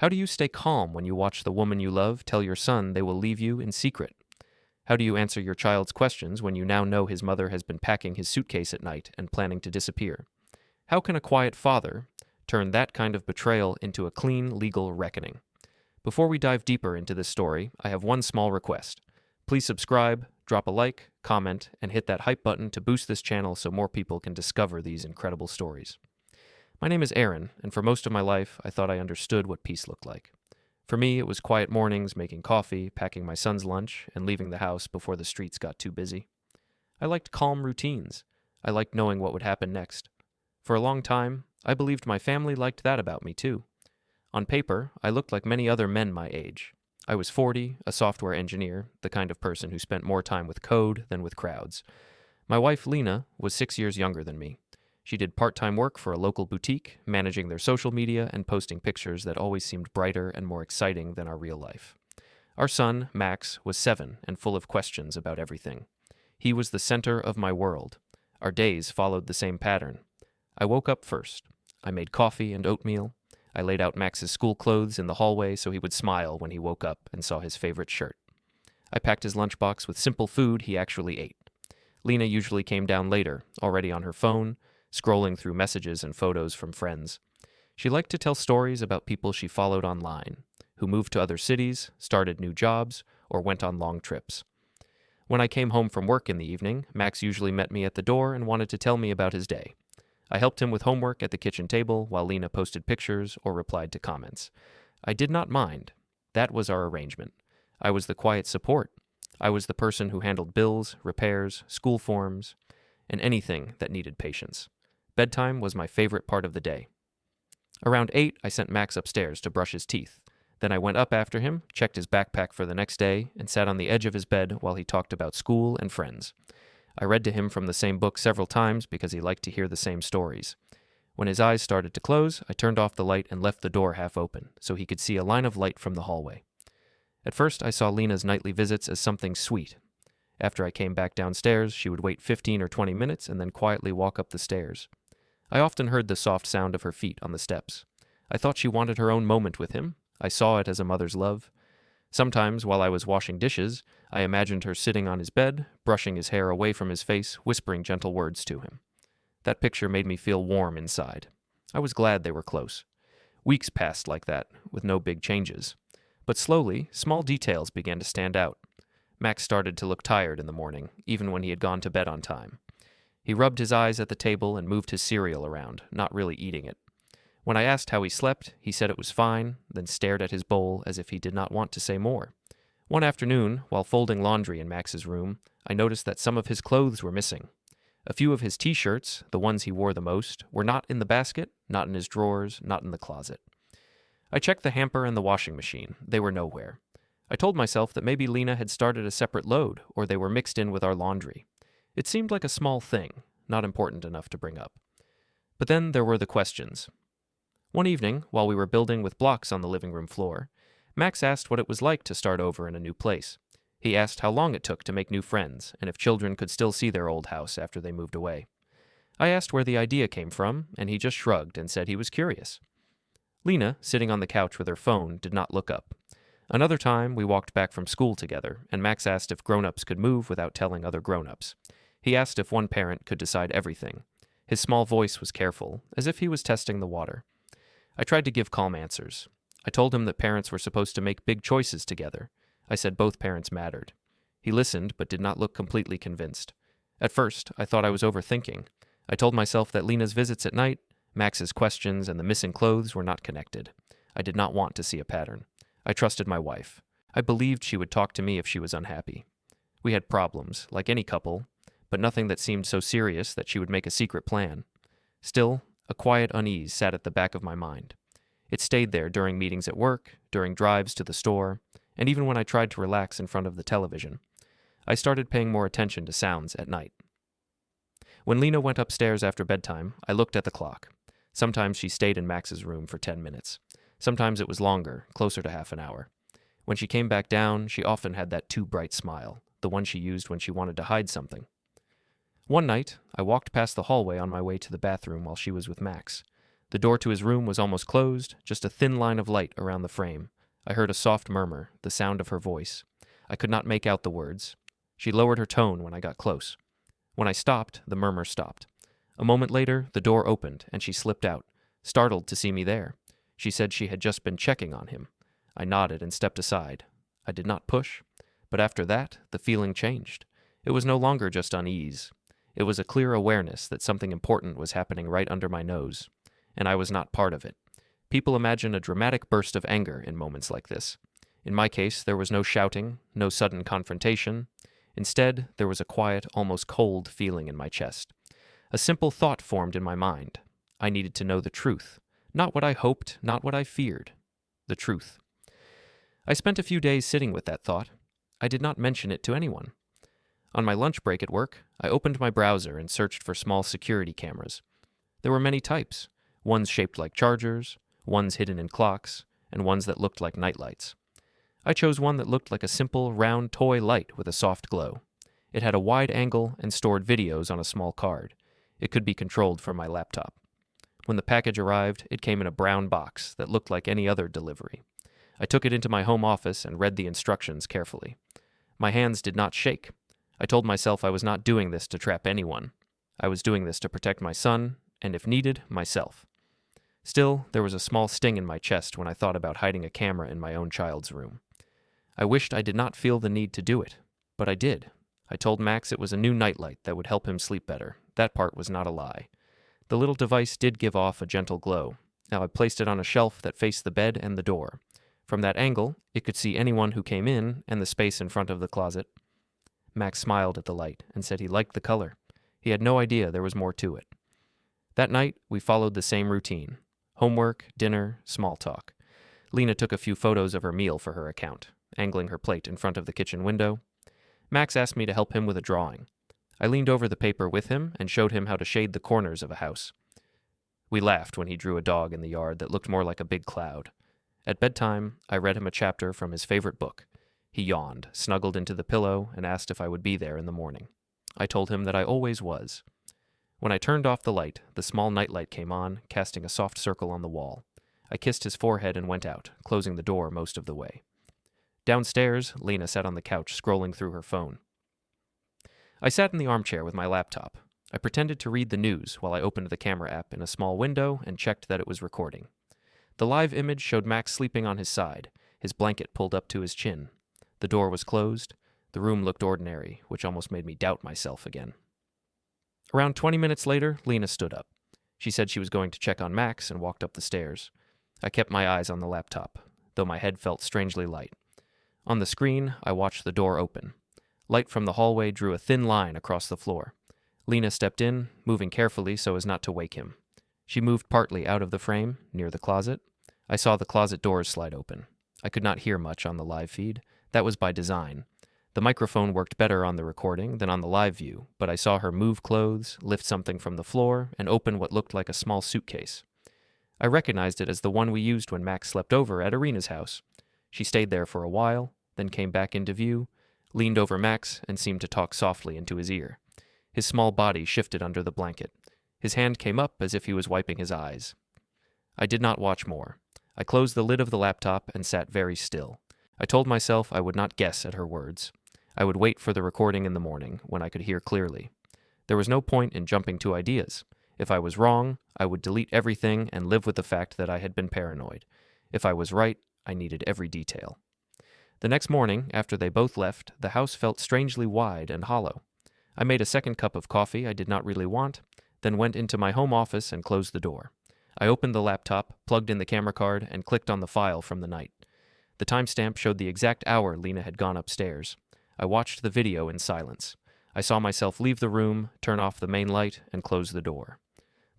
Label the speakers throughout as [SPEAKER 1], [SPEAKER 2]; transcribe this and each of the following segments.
[SPEAKER 1] How do you stay calm when you watch the woman you love tell your son they will leave you in secret? How do you answer your child's questions when you now know his mother has been packing his suitcase at night and planning to disappear? How can a quiet father turn that kind of betrayal into a clean legal reckoning? Before we dive deeper into this story, I have one small request. Please subscribe, drop a like, comment, and hit that hype button to boost this channel so more people can discover these incredible stories. My name is Aaron, and for most of my life, I thought I understood what peace looked like. For me, it was quiet mornings, making coffee, packing my son's lunch, and leaving the house before the streets got too busy. I liked calm routines. I liked knowing what would happen next. For a long time, I believed my family liked that about me too. On paper, I looked like many other men my age. I was 40, a software engineer, the kind of person who spent more time with code than with crowds. My wife, Lena, was 6 years younger than me. She did part-time work for a local boutique, managing their social media and posting pictures that always seemed brighter and more exciting than our real life. Our son, Max, was 7 and full of questions about everything. He was the center of my world. Our days followed the same pattern. I woke up first. I made coffee and oatmeal. I laid out Max's school clothes in the hallway so he would smile when he woke up and saw his favorite shirt. I packed his lunchbox with simple food he actually ate. Lena usually came down later, already on her phone, scrolling through messages and photos from friends. She liked to tell stories about people she followed online, who moved to other cities, started new jobs, or went on long trips. When I came home from work in the evening, Max usually met me at the door and wanted to tell me about his day. I helped him with homework at the kitchen table while Lena posted pictures or replied to comments. I did not mind. That was our arrangement. I was the quiet support. I was the person who handled bills, repairs, school forms, and anything that needed patience. Bedtime was my favorite part of the day. Around 8, I sent Max upstairs to brush his teeth. Then I went up after him, checked his backpack for the next day, and sat on the edge of his bed while he talked about school and friends. I read to him from the same book several times because he liked to hear the same stories. When his eyes started to close, I turned off the light and left the door half open so he could see a line of light from the hallway. At first, I saw Lena's nightly visits as something sweet. After I came back downstairs, she would wait 15 or 20 minutes and then quietly walk up the stairs. I often heard the soft sound of her feet on the steps. I thought she wanted her own moment with him. I saw it as a mother's love. Sometimes, while I was washing dishes, I imagined her sitting on his bed, brushing his hair away from his face, whispering gentle words to him. That picture made me feel warm inside. I was glad they were close. Weeks passed like that, with no big changes. But slowly, small details began to stand out. Max started to look tired in the morning, even when he had gone to bed on time. He rubbed his eyes at the table and moved his cereal around, not really eating it. When I asked how he slept, he said it was fine, then stared at his bowl as if he did not want to say more. One afternoon, while folding laundry in Max's room, I noticed that some of his clothes were missing. A few of his t-shirts, the ones he wore the most, were not in the basket, not in his drawers, not in the closet. I checked the hamper and the washing machine. They were nowhere. I told myself that maybe Lena had started a separate load, or they were mixed in with our laundry. It seemed like a small thing, not important enough to bring up. But then there were the questions. One evening, while we were building with blocks on the living room floor, Max asked what it was like to start over in a new place. He asked how long it took to make new friends, and if children could still see their old house after they moved away. I asked where the idea came from, and he just shrugged and said he was curious. Lena, sitting on the couch with her phone, did not look up. Another time, we walked back from school together, and Max asked if grown-ups could move without telling other grown-ups. He asked if one parent could decide everything. His small voice was careful, as if he was testing the water. I tried to give calm answers. I told him that parents were supposed to make big choices together. I said both parents mattered. He listened, but did not look completely convinced. At first, I thought I was overthinking. I told myself that Lena's visits at night, Max's questions, and the missing clothes were not connected. I did not want to see a pattern. I trusted my wife. I believed she would talk to me if she was unhappy. We had problems, like any couple, but nothing that seemed so serious that she would make a secret plan. Still, a quiet unease sat at the back of my mind. It stayed there during meetings at work, during drives to the store, and even when I tried to relax in front of the television. I started paying more attention to sounds at night. When Lena went upstairs after bedtime, I looked at the clock. Sometimes she stayed in Max's room for 10 minutes. Sometimes it was longer, closer to half an hour. When she came back down, she often had that too bright smile, the one she used when she wanted to hide something. One night, I walked past the hallway on my way to the bathroom while she was with Max. The door to his room was almost closed, just a thin line of light around the frame. I heard a soft murmur, the sound of her voice. I could not make out the words. She lowered her tone when I got close. When I stopped, the murmur stopped. A moment later, the door opened, and she slipped out, startled to see me there. She said she had just been checking on him. I nodded and stepped aside. I did not push, but after that, the feeling changed. It was no longer just unease. It was a clear awareness that something important was happening right under my nose, and I was not part of it. People imagine a dramatic burst of anger in moments like this. In my case, there was no shouting, no sudden confrontation. Instead, there was a quiet, almost cold feeling in my chest. A simple thought formed in my mind. I needed to know the truth. Not what I hoped, not what I feared. The truth. I spent a few days sitting with that thought. I did not mention it to anyone. On my lunch break at work, I opened my browser and searched for small security cameras. There were many types, ones shaped like chargers, ones hidden in clocks, and ones that looked like nightlights. I chose one that looked like a simple, round toy light with a soft glow. It had a wide angle and stored videos on a small card. It could be controlled from my laptop. When the package arrived, it came in a brown box that looked like any other delivery. I took it into my home office and read the instructions carefully. My hands did not shake. I told myself I was not doing this to trap anyone. I was doing this to protect my son, and if needed, myself. Still, there was a small sting in my chest when I thought about hiding a camera in my own child's room. I wished I did not feel the need to do it, but I did. I told Max it was a new nightlight that would help him sleep better. That part was not a lie. The little device did give off a gentle glow. Now I placed it on a shelf that faced the bed and the door. From that angle, it could see anyone who came in and the space in front of the closet. Max smiled at the light and said he liked the color. He had no idea there was more to it. That night, we followed the same routine. Homework, dinner, small talk. Lena took a few photos of her meal for her account, angling her plate in front of the kitchen window. Max asked me to help him with a drawing. I leaned over the paper with him and showed him how to shade the corners of a house. We laughed when he drew a dog in the yard that looked more like a big cloud. At bedtime, I read him a chapter from his favorite book. He yawned, snuggled into the pillow, and asked if I would be there in the morning. I told him that I always was. When I turned off the light, the small nightlight came on, casting a soft circle on the wall. I kissed his forehead and went out, closing the door most of the way. Downstairs, Lena sat on the couch, scrolling through her phone. I sat in the armchair with my laptop. I pretended to read the news while I opened the camera app in a small window and checked that it was recording. The live image showed Max sleeping on his side, his blanket pulled up to his chin. The door was closed. The room looked ordinary, which almost made me doubt myself again. Around 20 minutes later, Lena stood up. She said she was going to check on Max and walked up the stairs. I kept my eyes on the laptop, though my head felt strangely light. On the screen, I watched the door open. Light from the hallway drew a thin line across the floor. Lena stepped in, moving carefully so as not to wake him. She moved partly out of the frame, near the closet. I saw the closet doors slide open. I could not hear much on the live feed. That was by design. The microphone worked better on the recording than on the live view, but I saw her move clothes, lift something from the floor, and open what looked like a small suitcase. I recognized it as the one we used when Max slept over at Arena's house. She stayed there for a while, then came back into view, leaned over Max, and seemed to talk softly into his ear. His small body shifted under the blanket. His hand came up as if he was wiping his eyes. I did not watch more. I closed the lid of the laptop and sat very still. I told myself I would not guess at her words. I would wait for the recording in the morning, when I could hear clearly. There was no point in jumping to ideas. If I was wrong, I would delete everything and live with the fact that I had been paranoid. If I was right, I needed every detail. The next morning, after they both left, the house felt strangely wide and hollow. I made a second cup of coffee I did not really want, then went into my home office and closed the door. I opened the laptop, plugged in the camera card, and clicked on the file from the night. The timestamp showed the exact hour Lena had gone upstairs. I watched the video in silence. I saw myself leave the room, turn off the main light, and close the door.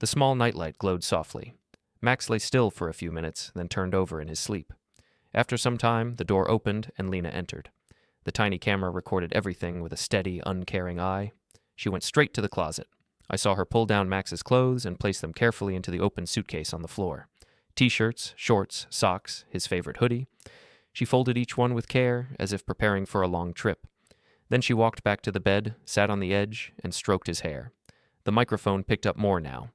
[SPEAKER 1] The small nightlight glowed softly. Max lay still for a few minutes, then turned over in his sleep. After some time, the door opened and Lena entered. The tiny camera recorded everything with a steady, uncaring eye. She went straight to the closet. I saw her pull down Max's clothes and place them carefully into the open suitcase on the floor. T-shirts, shorts, socks, his favorite hoodie. She folded each one with care, as if preparing for a long trip. Then she walked back to the bed, sat on the edge, and stroked his hair. The microphone picked up more now.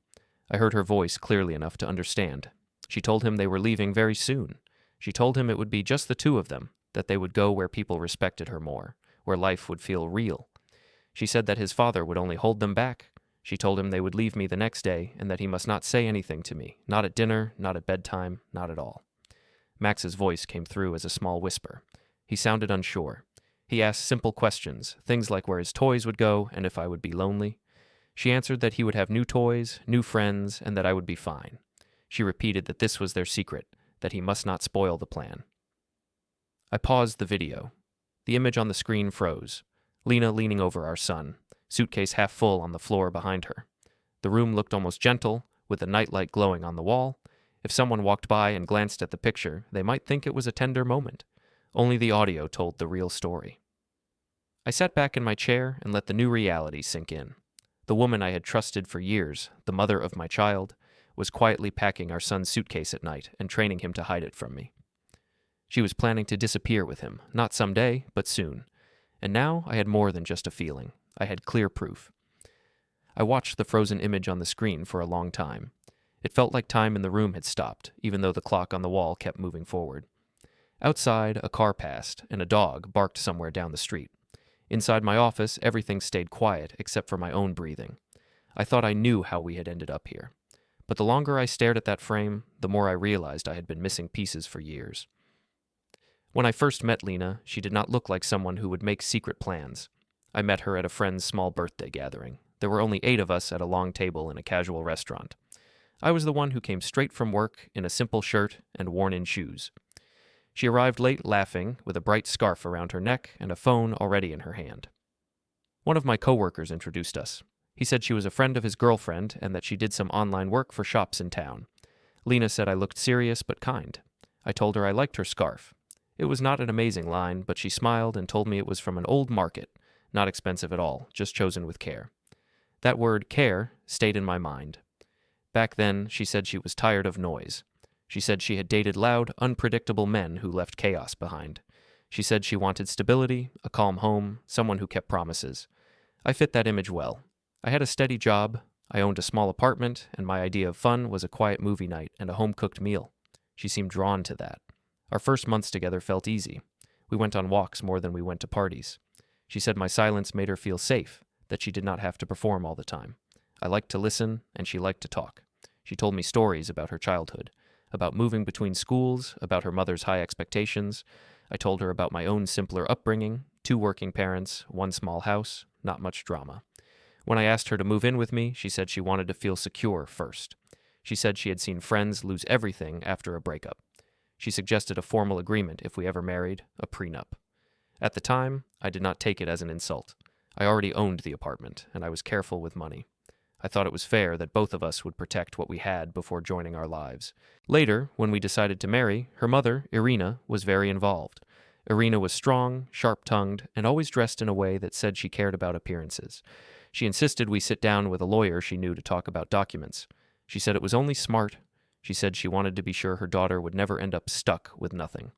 [SPEAKER 1] I heard her voice clearly enough to understand. She told him they were leaving very soon. She told him it would be just the two of them, that they would go where people respected her more, where life would feel real. She said that his father would only hold them back. She told him they would leave me the next day and that he must not say anything to me, not at dinner, not at bedtime, not at all. Max's voice came through as a small whisper. He sounded unsure. He asked simple questions, things like where his toys would go and if I would be lonely. She answered that he would have new toys, new friends, and that I would be fine. She repeated that this was their secret, that he must not spoil the plan. I paused the video. The image on the screen froze. Lena leaning over our son, suitcase half full on the floor behind her. The room looked almost gentle, with the nightlight glowing on the wall. If someone walked by and glanced at the picture, they might think it was a tender moment. Only the audio told the real story. I sat back in my chair and let the new reality sink in. The woman I had trusted for years, the mother of my child, was quietly packing our son's suitcase at night and training him to hide it from me. She was planning to disappear with him, not someday, but soon. And now I had more than just a feeling. I had clear proof. I watched the frozen image on the screen for a long time. It felt like time in the room had stopped, even though the clock on the wall kept moving forward. Outside, a car passed, and a dog barked somewhere down the street. Inside my office, everything stayed quiet except for my own breathing. I thought I knew how we had ended up here. But the longer I stared at that frame, the more I realized I had been missing pieces for years. When I first met Lena, she did not look like someone who would make secret plans. I met her at a friend's small birthday gathering. There were only 8 of us at a long table in a casual restaurant. I was the one who came straight from work in a simple shirt and worn-in shoes. She arrived late laughing, with a bright scarf around her neck and a phone already in her hand. One of my coworkers introduced us. He said she was a friend of his girlfriend and that she did some online work for shops in town. Lena said I looked serious but kind. I told her I liked her scarf. It was not an amazing line, but she smiled and told me it was from an old market, not expensive at all, just chosen with care. That word, care, stayed in my mind. Back then, she said she was tired of noise. She said she had dated loud, unpredictable men who left chaos behind. She said she wanted stability, a calm home, someone who kept promises. I fit that image well. I had a steady job, I owned a small apartment, and my idea of fun was a quiet movie night and a home-cooked meal. She seemed drawn to that. Our first months together felt easy. We went on walks more than we went to parties. She said my silence made her feel safe, that she did not have to perform all the time. I liked to listen, and she liked to talk. She told me stories about her childhood, about moving between schools, about her mother's high expectations. I told her about my own simpler upbringing, 2 working parents, 1 small house, not much drama. When I asked her to move in with me, she said she wanted to feel secure first. She said she had seen friends lose everything after a breakup. She suggested a formal agreement if we ever married, a prenup. At the time, I did not take it as an insult. I already owned the apartment, and I was careful with money. I thought it was fair that both of us would protect what we had before joining our lives. Later, when we decided to marry, her mother, Irina, was very involved. Irina was strong, sharp-tongued, and always dressed in a way that said she cared about appearances. She insisted we sit down with a lawyer she knew to talk about documents. She said it was only smart. She said she wanted to be sure her daughter would never end up stuck with nothing.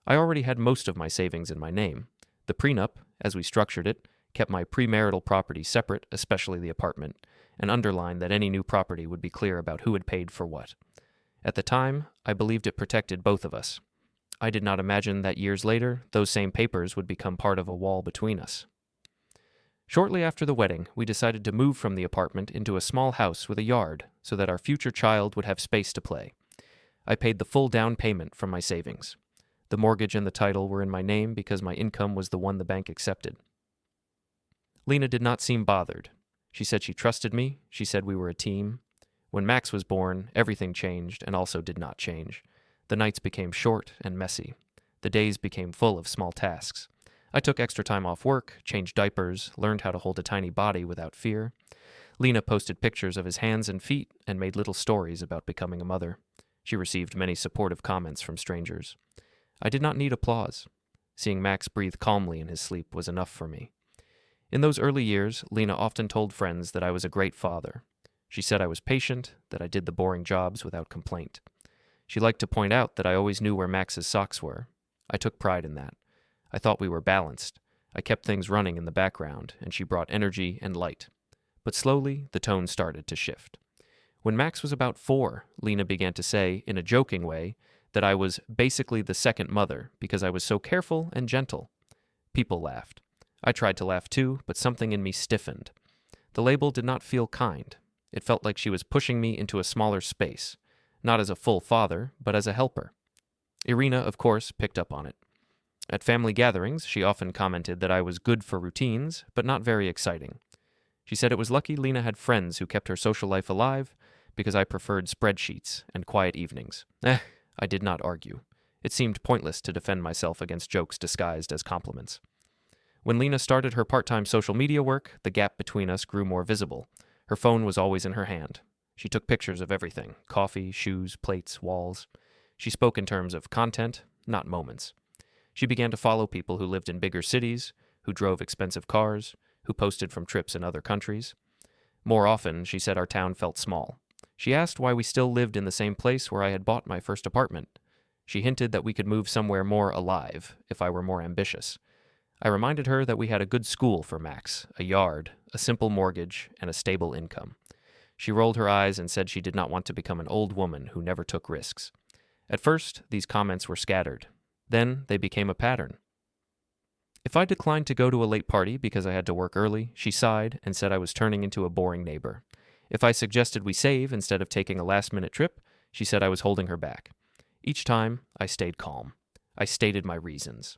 [SPEAKER 1] I already had most of my savings in my name. The prenup, as we structured it, kept my premarital property separate, especially the apartment, and underlined that any new property would be clear about who had paid for what. At the time, I believed it protected both of us. I did not imagine that years later, those same papers would become part of a wall between us. Shortly after the wedding, we decided to move from the apartment into a small house with a yard so that our future child would have space to play. I paid the full down payment from my savings. The mortgage and the title were in my name because my income was the one the bank accepted. Lena did not seem bothered. She said she trusted me. She said we were a team. When Max was born, everything changed and also did not change. The nights became short and messy. The days became full of small tasks. I took extra time off work, changed diapers, learned how to hold a tiny body without fear. Lena posted pictures of his hands and feet and made little stories about becoming a mother. She received many supportive comments from strangers. I did not need applause. Seeing Max breathe calmly in his sleep was enough for me. In those early years, Lena often told friends that I was a great father. She said I was patient, that I did the boring jobs without complaint. She liked to point out that I always knew where Max's socks were. I took pride in that. I thought we were balanced. I kept things running in the background, and she brought energy and light. But slowly, the tone started to shift. When Max was about 4, Lena began to say, in a joking way, that I was basically the second mother because I was so careful and gentle. People laughed. I tried to laugh too, but something in me stiffened. The label did not feel kind. It felt like she was pushing me into a smaller space, not as a full father, but as a helper. Irina, of course, picked up on it. At family gatherings, she often commented that I was good for routines, but not very exciting. She said it was lucky Lena had friends who kept her social life alive because I preferred spreadsheets and quiet evenings. I did not argue. It seemed pointless to defend myself against jokes disguised as compliments. When Lena started her part-time social media work, the gap between us grew more visible. Her phone was always in her hand. She took pictures of everything: coffee, shoes, plates, walls. She spoke in terms of content, not moments. She began to follow people who lived in bigger cities, who drove expensive cars, who posted from trips in other countries. More often, she said our town felt small. She asked why we still lived in the same place where I had bought my first apartment. She hinted that we could move somewhere more alive if I were more ambitious. I reminded her that we had a good school for Max, a yard, a simple mortgage, and a stable income. She rolled her eyes and said she did not want to become an old woman who never took risks. At first, these comments were scattered. Then they became a pattern. If I declined to go to a late party because I had to work early, she sighed and said I was turning into a boring neighbor. If I suggested we save instead of taking a last-minute trip, she said I was holding her back. Each time, I stayed calm. I stated my reasons.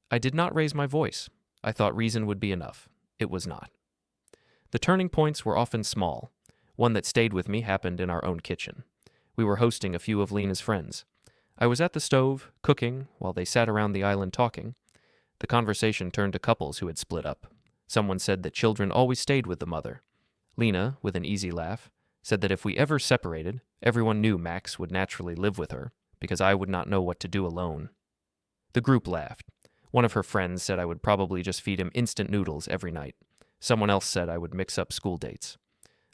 [SPEAKER 1] I did not raise my voice. I thought reason would be enough. It was not. The turning points were often small. One that stayed with me happened in our own kitchen. We were hosting a few of Lena's friends. I was at the stove, cooking, while they sat around the island talking. The conversation turned to couples who had split up. Someone said that children always stayed with the mother. Lena, with an easy laugh, said that if we ever separated, everyone knew Max would naturally live with her, because I would not know what to do alone. The group laughed. One of her friends said I would probably just feed him instant noodles every night. Someone else said I would mix up school dates.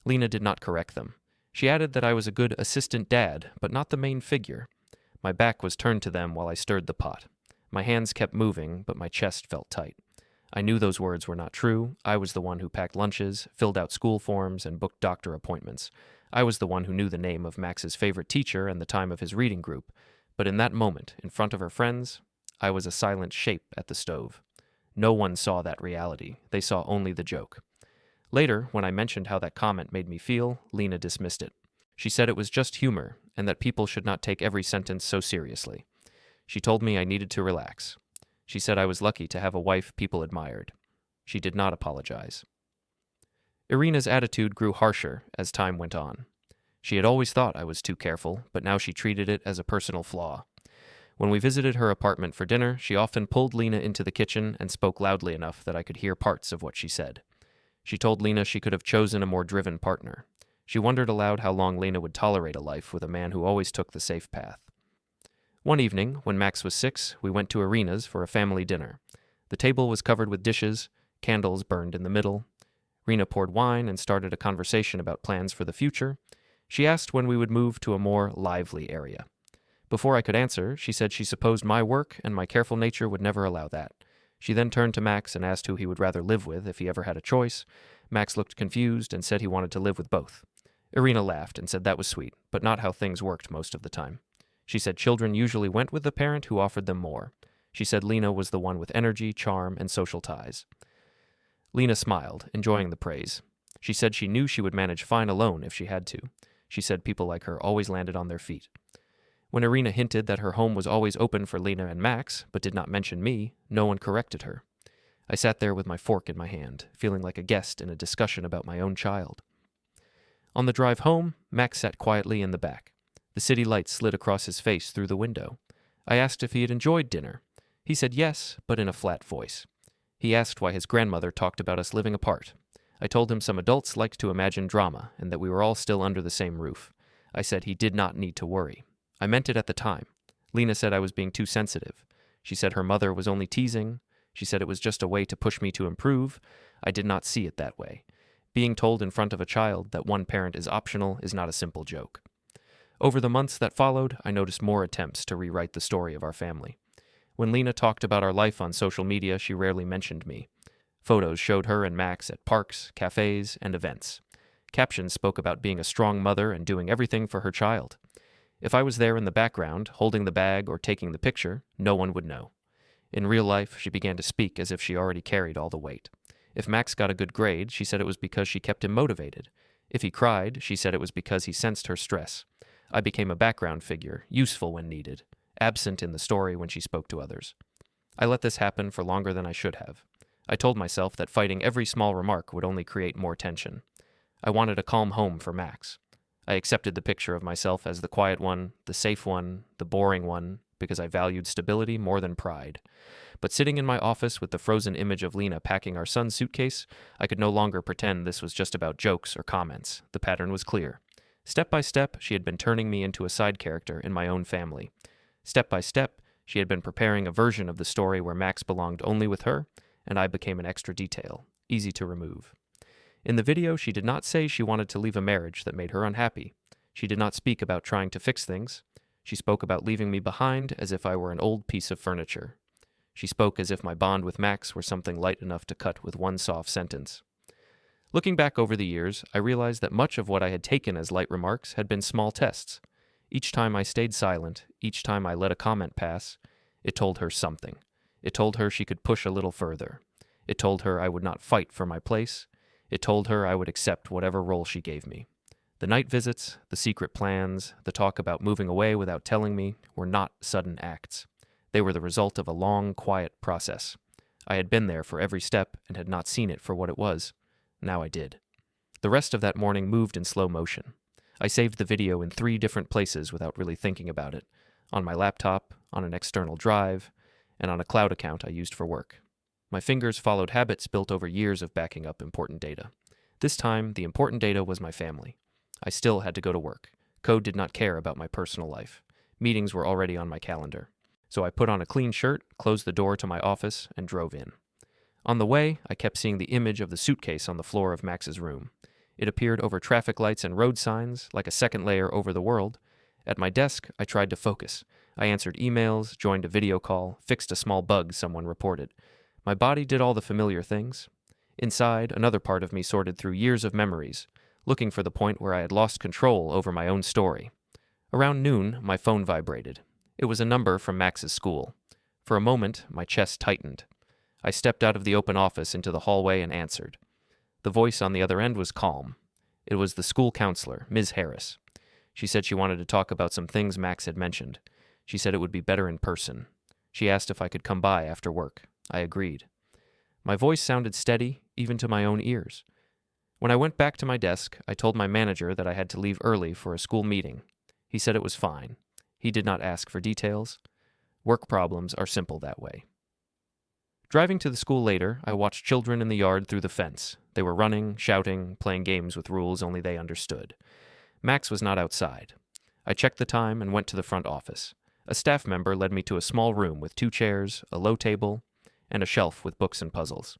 [SPEAKER 1] Lena did not correct them. She added that I was a good assistant dad, but not the main figure. My back was turned to them while I stirred the pot. My hands kept moving, but my chest felt tight. I knew those words were not true. I was the one who packed lunches, filled out school forms, and booked doctor appointments. I was the one who knew the name of Max's favorite teacher and the time of his reading group. But in that moment, in front of her friends, I was a silent shape at the stove. No one saw that reality. They saw only the joke. Later, when I mentioned how that comment made me feel, Lena dismissed it. She said it was just humor, and that people should not take every sentence so seriously. She told me I needed to relax. She said I was lucky to have a wife people admired. She did not apologize. Irina's attitude grew harsher as time went on. She had always thought I was too careful, but now she treated it as a personal flaw. When we visited her apartment for dinner, she often pulled Lena into the kitchen and spoke loudly enough that I could hear parts of what she said. She told Lena she could have chosen a more driven partner. She wondered aloud how long Lena would tolerate a life with a man who always took the safe path. One evening, when Max was 6, we went to Irina's for a family dinner. The table was covered with dishes, candles burned in the middle. Rena poured wine and started a conversation about plans for the future. She asked when we would move to a more lively area. Before I could answer, she said she supposed my work and my careful nature would never allow that. She then turned to Max and asked who he would rather live with if he ever had a choice. Max looked confused and said he wanted to live with both. Irina laughed and said that was sweet, but not how things worked most of the time. She said children usually went with the parent who offered them more. She said Lena was the one with energy, charm, and social ties. Lena smiled, enjoying the praise. She said she knew she would manage fine alone if she had to. She said people like her always landed on their feet. When Irina hinted that her home was always open for Lena and Max, but did not mention me, no one corrected her. I sat there with my fork in my hand, feeling like a guest in a discussion about my own child. On the drive home, Max sat quietly in the back. The city lights slid across his face through the window. I asked if he had enjoyed dinner. He said yes, but in a flat voice. He asked why his grandmother talked about us living apart. I told him some adults liked to imagine drama and that we were all still under the same roof. I said he did not need to worry. I meant it at the time. Lena said I was being too sensitive. She said her mother was only teasing. She said it was just a way to push me to improve. I did not see it that way. Being told in front of a child that one parent is optional is not a simple joke. Over the months that followed, I noticed more attempts to rewrite the story of our family. When Lena talked about our life on social media, she rarely mentioned me. Photos showed her and Max at parks, cafes, and events. Captions spoke about being a strong mother and doing everything for her child. If I was there in the background, holding the bag or taking the picture, no one would know. In real life, she began to speak as if she already carried all the weight. If Max got a good grade, she said it was because she kept him motivated. If he cried, she said it was because he sensed her stress. I became a background figure, useful when needed, absent in the story when she spoke to others. I let this happen for longer than I should have. I told myself that fighting every small remark would only create more tension. I wanted a calm home for Max. I accepted the picture of myself as the quiet one, the safe one, the boring one, because I valued stability more than pride. But sitting in my office with the frozen image of Lena packing our son's suitcase, I could no longer pretend this was just about jokes or comments. The pattern was clear. Step by step, she had been turning me into a side character in my own family. Step by step, she had been preparing a version of the story where Max belonged only with her, and I became an extra detail, easy to remove. In the video, she did not say she wanted to leave a marriage that made her unhappy. She did not speak about trying to fix things. She spoke about leaving me behind as if I were an old piece of furniture. She spoke as if my bond with Max were something light enough to cut with one soft sentence. Looking back over the years, I realized that much of what I had taken as light remarks had been small tests. Each time I stayed silent, each time I let a comment pass, it told her something. It told her she could push a little further. It told her I would not fight for my place. It told her I would accept whatever role she gave me. The night visits, the secret plans, the talk about moving away without telling me were not sudden acts. They were the result of a long, quiet process. I had been there for every step and had not seen it for what it was. Now I did. The rest of that morning moved in slow motion. I saved the video in 3 different places without really thinking about it. On my laptop, on an external drive, and on a cloud account I used for work. My fingers followed habits built over years of backing up important data. This time, the important data was my family. I still had to go to work. Code did not care about my personal life. Meetings were already on my calendar. So I put on a clean shirt, closed the door to my office, and drove in. On the way, I kept seeing the image of the suitcase on the floor of Max's room. It appeared over traffic lights and road signs, like a second layer over the world. At my desk, I tried to focus. I answered emails, joined a video call, fixed a small bug someone reported. My body did all the familiar things. Inside, another part of me sorted through years of memories, looking for the point where I had lost control over my own story. Around noon, my phone vibrated. It was a number from Max's school. For a moment, my chest tightened. I stepped out of the open office into the hallway and answered. The voice on the other end was calm. It was the school counselor, Ms. Harris. She said she wanted to talk about some things Max had mentioned. She said it would be better in person. She asked if I could come by after work. I agreed. My voice sounded steady, even to my own ears. When I went back to my desk, I told my manager that I had to leave early for a school meeting. He said it was fine. He did not ask for details. Work problems are simple that way. Driving to the school later, I watched children in the yard through the fence. They were running, shouting, playing games with rules only they understood. Max was not outside. I checked the time and went to the front office. A staff member led me to a small room with 2 chairs, a low table, and a shelf with books and puzzles.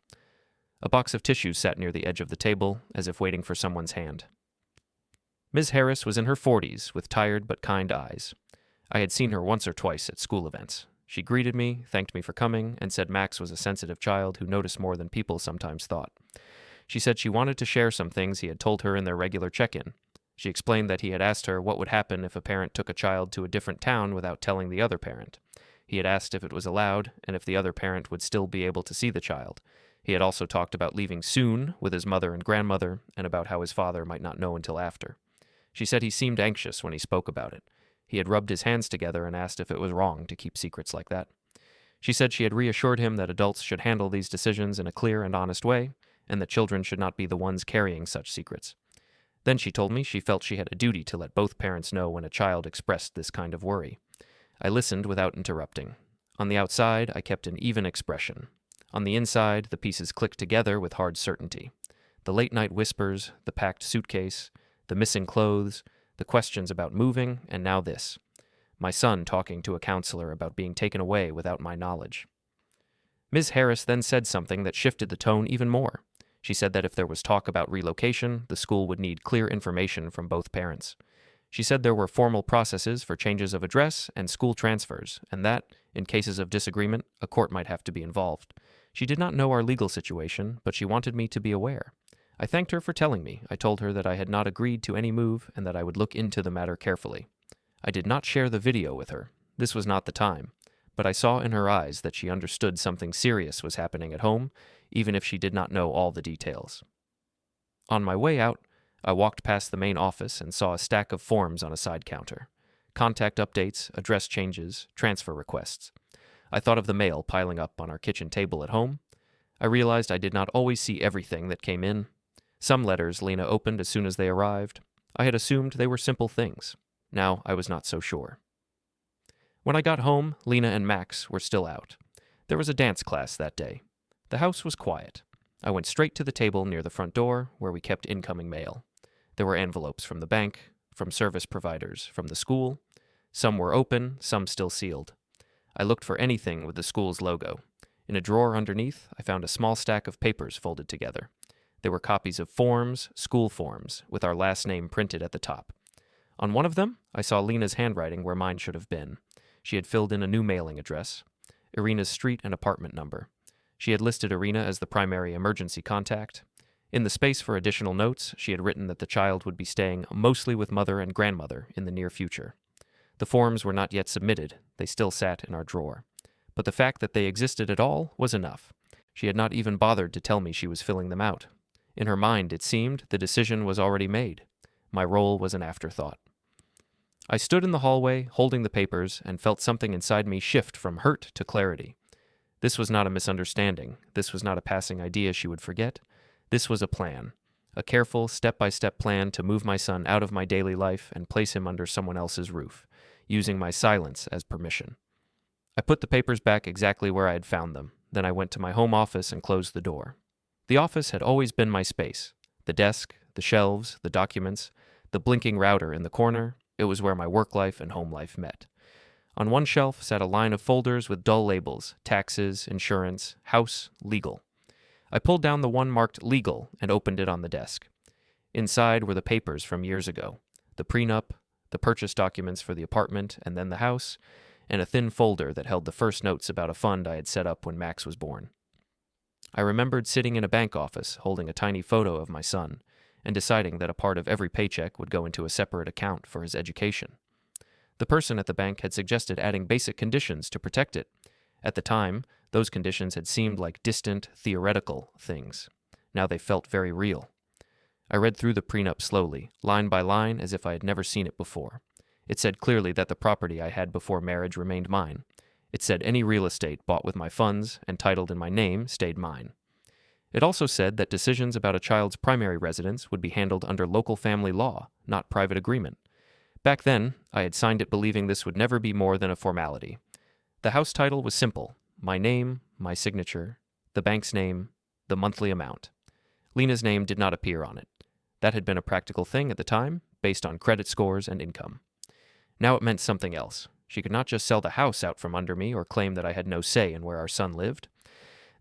[SPEAKER 1] A box of tissues sat near the edge of the table, as if waiting for someone's hand. Ms. Harris was in her 40s, with tired but kind eyes. I had seen her once or twice at school events. She greeted me, thanked me for coming, and said Max was a sensitive child who noticed more than people sometimes thought. She said she wanted to share some things he had told her in their regular check-in. She explained that he had asked her what would happen if a parent took a child to a different town without telling the other parent. He had asked if it was allowed, and if the other parent would still be able to see the child. He had also talked about leaving soon with his mother and grandmother, and about how his father might not know until after. She said he seemed anxious when he spoke about it. He had rubbed his hands together and asked if it was wrong to keep secrets like that. She said she had reassured him that adults should handle these decisions in a clear and honest way, and that children should not be the ones carrying such secrets. Then she told me she felt she had a duty to let both parents know when a child expressed this kind of worry. I listened without interrupting. On the outside, I kept an even expression. On the inside, the pieces clicked together with hard certainty. The late-night whispers, the packed suitcase, the missing clothes, the questions about moving, and now this. My son talking to a counselor about being taken away without my knowledge. Ms. Harris then said something that shifted the tone even more. She said that if there was talk about relocation, the school would need clear information from both parents. She said there were formal processes for changes of address and school transfers, and that, in cases of disagreement, a court might have to be involved. She did not know our legal situation, but she wanted me to be aware. I thanked her for telling me. I told her that I had not agreed to any move and that I would look into the matter carefully. I did not share the video with her. This was not the time. But I saw in her eyes that she understood something serious was happening at home, even if she did not know all the details. On my way out, I walked past the main office and saw a stack of forms on a side counter. Contact updates, address changes, transfer requests. I thought of the mail piling up on our kitchen table at home. I realized I did not always see everything that came in. Some letters Lena opened as soon as they arrived. I had assumed they were simple things. Now I was not so sure. When I got home, Lena and Max were still out. There was a dance class that day. The house was quiet. I went straight to the table near the front door where we kept incoming mail. There were envelopes from the bank, from service providers, from the school. Some were open, some still sealed. I looked for anything with the school's logo. In a drawer underneath, I found a small stack of papers folded together. There were copies of forms, school forms, with our last name printed at the top. On one of them, I saw Lena's handwriting where mine should have been. She had filled in a new mailing address, Irina's street and apartment number. She had listed Irina as the primary emergency contact. In the space for additional notes, she had written that the child would be staying mostly with mother and grandmother in the near future. The forms were not yet submitted. They still sat in our drawer. But the fact that they existed at all was enough. She had not even bothered to tell me she was filling them out. In her mind, it seemed, the decision was already made. My role was an afterthought. I stood in the hallway, holding the papers, and felt something inside me shift from hurt to clarity. This was not a misunderstanding. This was not a passing idea she would forget. This was a plan. A careful, step-by-step plan to move my son out of my daily life and place him under someone else's roof, using my silence as permission. I put the papers back exactly where I had found them. Then I went to my home office and closed the door. The office had always been my space. The desk, the shelves, the documents, the blinking router in the corner. It was where my work life and home life met. On one shelf sat a line of folders with dull labels: taxes, insurance, house, legal. I pulled down the one marked legal and opened it on the desk. Inside were the papers from years ago: the prenup, the purchase documents for the apartment and then the house, and a thin folder that held the first notes about a fund I had set up when Max was born. I remembered sitting in a bank office holding a tiny photo of my son and deciding that a part of every paycheck would go into a separate account for his education. The person at the bank had suggested adding basic conditions to protect it. At the time, those conditions had seemed like distant, theoretical things. Now they felt very real. I read through the prenup slowly, line by line, as if I had never seen it before. It said clearly that the property I had before marriage remained mine. It said any real estate bought with my funds and titled in my name stayed mine. It also said that decisions about a child's primary residence would be handled under local family law, not private agreement. Back then, I had signed it believing this would never be more than a formality. The house title was simple: my name, my signature, the bank's name, the monthly amount. Lena's name did not appear on it. That had been a practical thing at the time, based on credit scores and income. Now it meant something else. She could not just sell the house out from under me or claim that I had no say in where our son lived.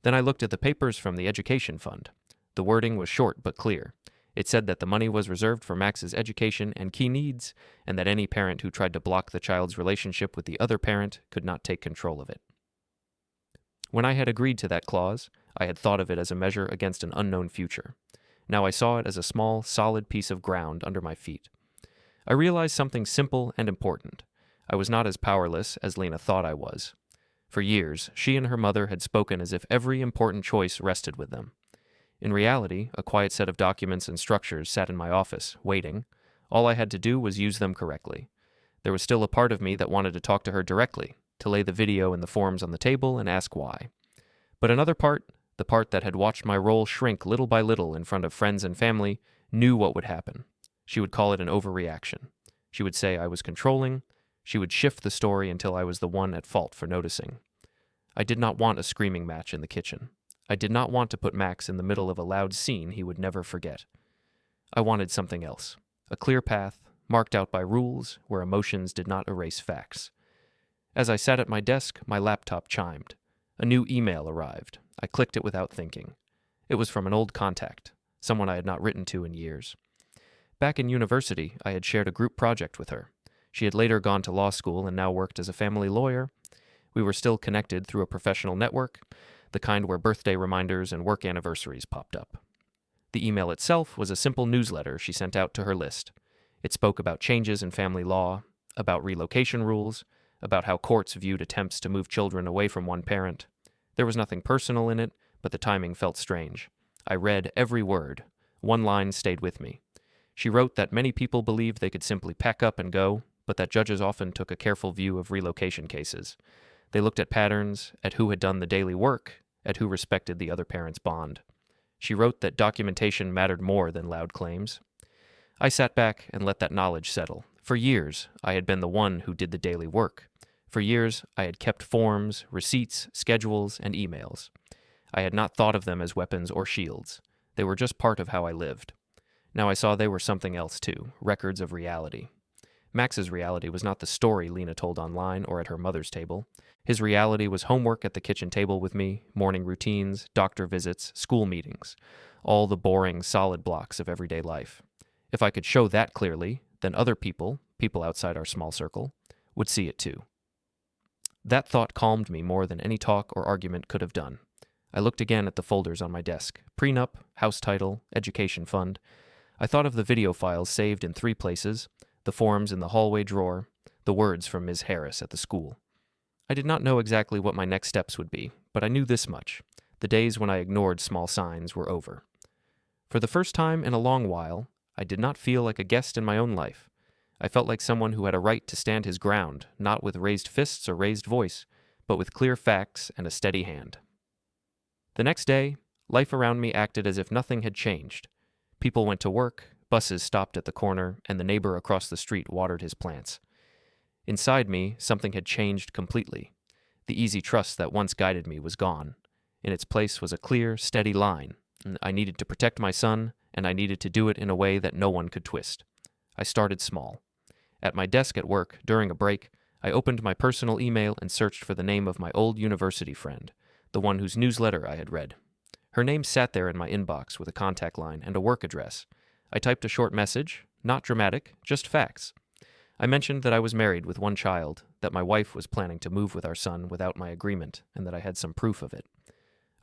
[SPEAKER 1] Then I looked at the papers from the education fund. The wording was short but clear. It said that the money was reserved for Max's education and key needs, and that any parent who tried to block the child's relationship with the other parent could not take control of it. When I had agreed to that clause, I had thought of it as a measure against an unknown future. Now I saw it as a small, solid piece of ground under my feet. I realized something simple and important. I was not as powerless as Lena thought I was. For years, she and her mother had spoken as if every important choice rested with them. In reality, a quiet set of documents and structures sat in my office, waiting. All I had to do was use them correctly. There was still a part of me that wanted to talk to her directly, to lay the video and the forms on the table and ask why. But another part, the part that had watched my role shrink little by little in front of friends and family, knew what would happen. She would call it an overreaction. She would say I was controlling. She would shift the story until I was the one at fault for noticing. I did not want a screaming match in the kitchen. I did not want to put Max in the middle of a loud scene he would never forget. I wanted something else, a clear path, marked out by rules where emotions did not erase facts. As I sat at my desk, my laptop chimed. A new email arrived. I clicked it without thinking. It was from an old contact, someone I had not written to in years. Back in university, I had shared a group project with her. She had later gone to law school and now worked as a family lawyer. We were still connected through a professional network, the kind where birthday reminders and work anniversaries popped up. The email itself was a simple newsletter she sent out to her list. It spoke about changes in family law, about relocation rules, about how courts viewed attempts to move children away from one parent. There was nothing personal in it, but the timing felt strange. I read every word. One line stayed with me. She wrote that many people believed they could simply pack up and go, but that judges often took a careful view of relocation cases. They looked at patterns, at who had done the daily work, at who respected the other parent's bond. She wrote that documentation mattered more than loud claims. I sat back and let that knowledge settle. For years, I had been the one who did the daily work. For years, I had kept forms, receipts, schedules, and emails. I had not thought of them as weapons or shields. They were just part of how I lived. Now I saw they were something else too, records of reality. Max's reality was not the story Lena told online or at her mother's table. His reality was homework at the kitchen table with me, morning routines, doctor visits, school meetings, all the boring, solid blocks of everyday life. If I could show that clearly, then other people outside our small circle, would see it too. That thought calmed me more than any talk or argument could have done. I looked again at the folders on my desk: prenup, house title, education fund. I thought of the video files saved in 3 places, the forms in the hallway drawer, the words from Ms. Harris at the school. I did not know exactly what my next steps would be, but I knew this much: the days when I ignored small signs were over. For the first time in a long while, I did not feel like a guest in my own life. I felt like someone who had a right to stand his ground, not with raised fists or raised voice, but with clear facts and a steady hand. The next day, life around me acted as if nothing had changed. People went to work, buses stopped at the corner, and the neighbor across the street watered his plants. Inside me, something had changed completely. The easy trust that once guided me was gone. In its place was a clear, steady line. I needed to protect my son, and I needed to do it in a way that no one could twist. I started small. At my desk at work, during a break, I opened my personal email and searched for the name of my old university friend, the one whose newsletter I had read. Her name sat there in my inbox with a contact line and a work address. I typed a short message, not dramatic, just facts. I mentioned that I was married with 1 child, that my wife was planning to move with our son without my agreement, and that I had some proof of it.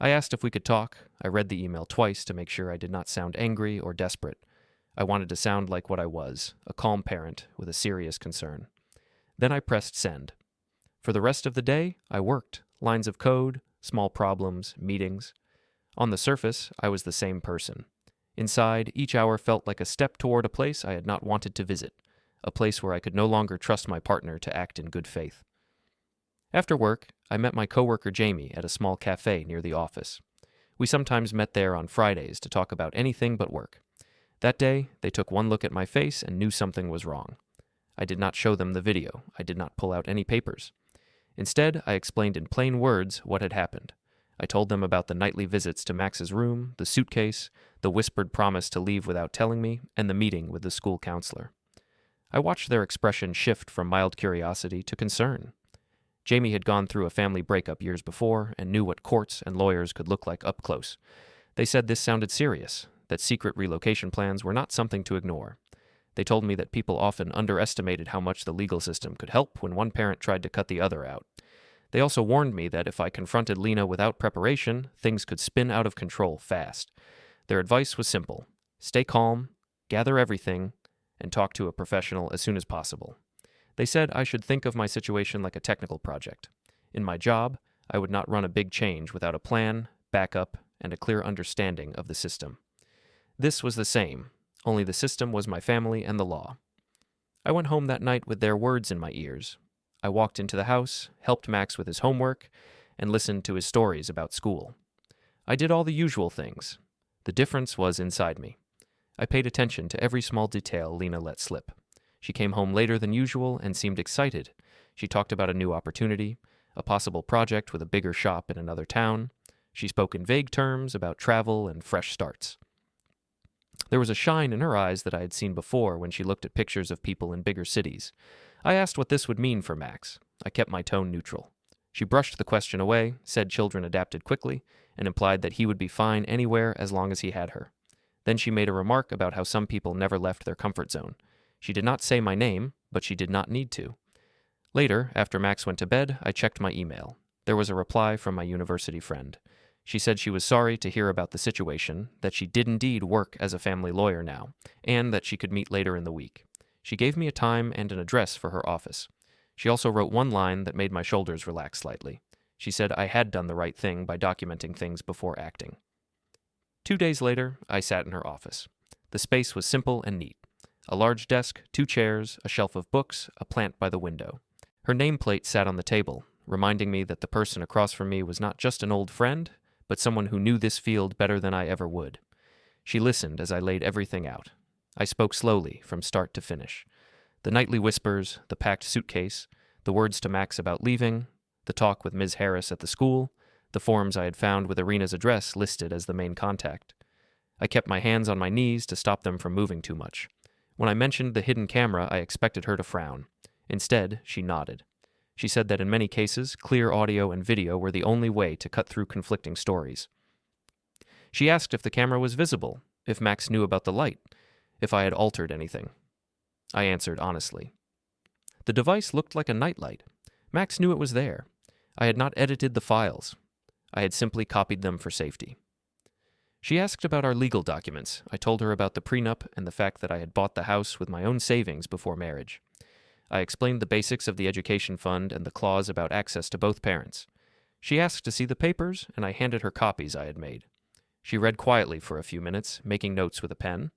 [SPEAKER 1] I asked if we could talk. I read the email twice to make sure I did not sound angry or desperate. I wanted to sound like what I was, a calm parent with a serious concern. Then I pressed send. For the rest of the day, I worked. Lines of code, small problems, meetings. On the surface, I was the same person. Inside, each hour felt like a step toward a place I had not wanted to visit, a place where I could no longer trust my partner to act in good faith. After work, I met my coworker Jamie at a small cafe near the office. We sometimes met there on Fridays to talk about anything but work. That day, they took one look at my face and knew something was wrong. I did not show them the video. I did not pull out any papers. Instead, I explained in plain words what had happened. I told them about the nightly visits to Max's room, the suitcase, the whispered promise to leave without telling me, and the meeting with the school counselor. I watched their expression shift from mild curiosity to concern. Jamie had gone through a family breakup years before and knew what courts and lawyers could look like up close. They said this sounded serious, that secret relocation plans were not something to ignore. They told me that people often underestimated how much the legal system could help when one parent tried to cut the other out. They also warned me that if I confronted Lena without preparation, things could spin out of control fast. Their advice was simple: stay calm, gather everything, and talk to a professional as soon as possible. They said I should think of my situation like a technical project. In my job, I would not run a big change without a plan, backup, and a clear understanding of the system. This was the same, only the system was my family and the law. I went home that night with their words in my ears. I walked into the house, helped Max with his homework, and listened to his stories about school. I did all the usual things. The difference was inside me. I paid attention to every small detail Lena let slip. She came home later than usual and seemed excited. She talked about a new opportunity, a possible project with a bigger shop in another town. She spoke in vague terms about travel and fresh starts. There was a shine in her eyes that I had seen before when she looked at pictures of people in bigger cities. I asked what this would mean for Max. I kept my tone neutral. She brushed the question away, said children adapted quickly, and implied that he would be fine anywhere as long as he had her. Then she made a remark about how some people never left their comfort zone. She did not say my name, but she did not need to. Later, after Max went to bed, I checked my email. There was a reply from my university friend. She said she was sorry to hear about the situation, that she did indeed work as a family lawyer now, and that she could meet later in the week. She gave me a time and an address for her office. She also wrote one line that made my shoulders relax slightly. She said I had done the right thing by documenting things before acting. 2 days later, I sat in her office. The space was simple and neat. A large desk, 2 chairs, a shelf of books, a plant by the window. Her nameplate sat on the table, reminding me that the person across from me was not just an old friend, but someone who knew this field better than I ever would. She listened as I laid everything out. I spoke slowly, from start to finish. The nightly whispers, the packed suitcase, the words to Max about leaving, the talk with Ms. Harris at the school, the forms I had found with Irina's address listed as the main contact. I kept my hands on my knees to stop them from moving too much. When I mentioned the hidden camera, I expected her to frown. Instead, she nodded. She said that in many cases, clear audio and video were the only way to cut through conflicting stories. She asked if the camera was visible, if Max knew about the light, if I had altered anything. I answered honestly. The device looked like a nightlight. Max knew it was there. I had not edited the files. I had simply copied them for safety. She asked about our legal documents. I told her about the prenup and the fact that I had bought the house with my own savings before marriage. I explained the basics of the education fund and the clause about access to both parents. She asked to see the papers, and I handed her copies I had made. She read quietly for a few minutes, making notes with a pen.